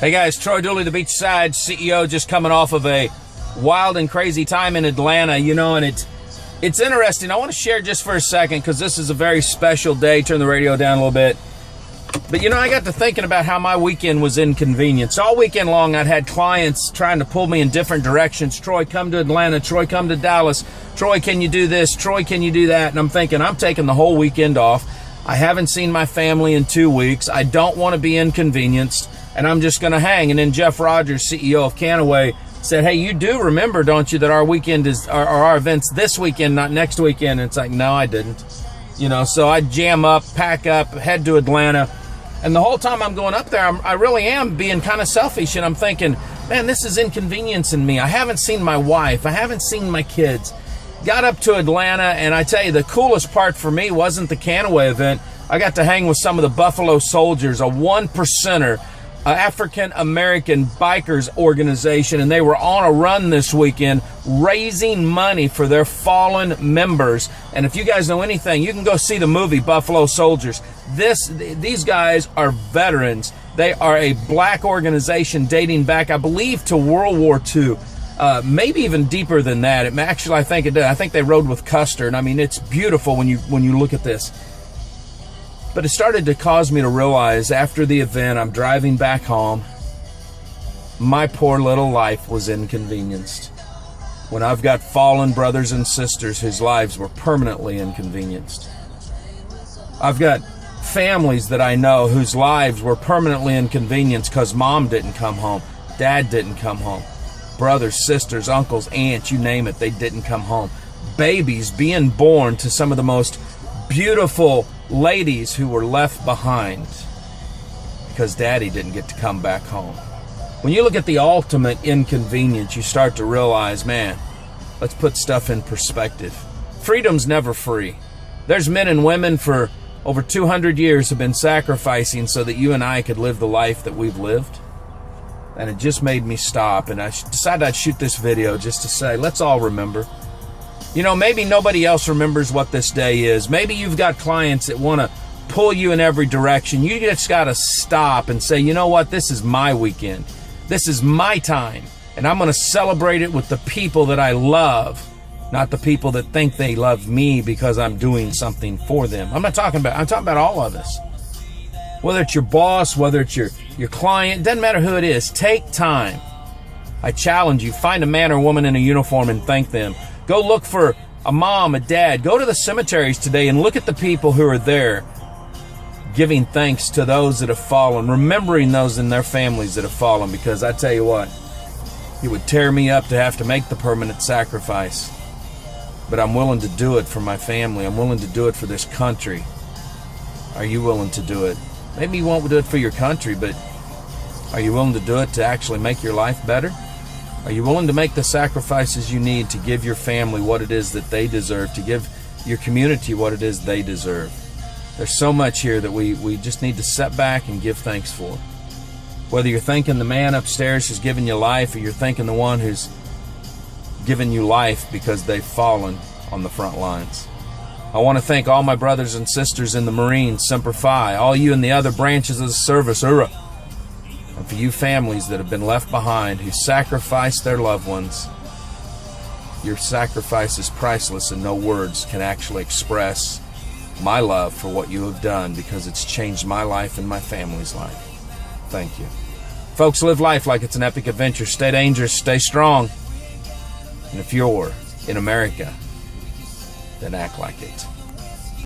Hey guys, Troy Dooley, the Beachside CEO, just coming off of a wild and crazy time in Atlanta, and it's interesting. I want to share just for a second because this is a very special day. Turn the radio down a little bit. But I got to thinking about how my weekend was inconvenienced. All weekend long, I'd had clients trying to pull me in different directions. Troy, come to Atlanta. Troy, come to Dallas. Troy, can you do this? Troy, can you do that? And I'm thinking, I'm taking the whole weekend off. I haven't seen my family in 2 weeks. I don't want to be inconvenienced, and I'm just going to hang. And then Jeff Rogers, CEO of Canaway, said, hey, you do remember, don't you, that our weekend is our event's this weekend, not next weekend? And it's like, no, I didn't. So I jam up, pack up, head to Atlanta. And the whole time I'm going up there, I really am being kind of selfish. And I'm thinking, man, this is inconveniencing me. I haven't seen my wife. I haven't seen my kids. Got up to Atlanta, and I tell you, the coolest part for me wasn't the Canaway event. I got to hang with some of the Buffalo Soldiers, a 1%er, African-American bikers organization, and they were on a run this weekend raising money for their fallen members. And if you guys know anything, you can go see the movie Buffalo Soldiers. These guys are veterans. They are a black organization dating back, I believe, to World War II. Maybe even deeper than that. I think it did. I think they rode with Custer. And I mean, it's beautiful when you look at this. But it started to cause me to realize after the event, I'm driving back home, my poor little life was inconvenienced. When I've got fallen brothers and sisters whose lives were permanently inconvenienced. I've got families that I know whose lives were permanently inconvenienced because mom didn't come home, dad didn't come home. Brothers, sisters, uncles, aunts, you name it, they didn't come home. Babies being born to some of the most beautiful ladies who were left behind because daddy didn't get to come back home. When you look at the ultimate inconvenience, you start to realize, man, let's put stuff in perspective. Freedom's never free. There's men and women for over 200 years have been sacrificing so that you and I could live the life that we've lived. And it just made me stop, and I decided I'd shoot this video just to say, let's all remember. Maybe nobody else remembers what this day is. Maybe you've got clients that want to pull you in every direction. You just got to stop and say, you know what? This is my weekend. This is my time, and I'm going to celebrate it with the people that I love, not the people that think they love me because I'm doing something for them. I'm talking about all of us. Whether it's your boss, whether it's your client, doesn't matter who it is, take time. I challenge you, find a man or woman in a uniform and thank them. Go look for a mom, a dad. Go to the cemeteries today and look at the people who are there giving thanks to those that have fallen, remembering those in their families that have fallen, because I tell you what, it would tear me up to have to make the permanent sacrifice. But I'm willing to do it for my family. I'm willing to do it for this country. Are you willing to do it? Maybe you won't do it for your country, but are you willing to do it to actually make your life better? Are you willing to make the sacrifices you need to give your family what it is that they deserve, to give your community what it is they deserve? There's so much here that we just need to sit back and give thanks for. Whether you're thanking the man upstairs who's given you life, or you're thanking the one who's given you life because they've fallen on the front lines. I want to thank all my brothers and sisters in the Marines, Semper Fi, all you in the other branches of the service, hoorah. And for you families that have been left behind, who sacrificed their loved ones, your sacrifice is priceless, and no words can actually express my love for what you have done, because it's changed my life and my family's life. Thank you. Folks, live life like it's an epic adventure. Stay dangerous, stay strong. And if you're in America, then act like it.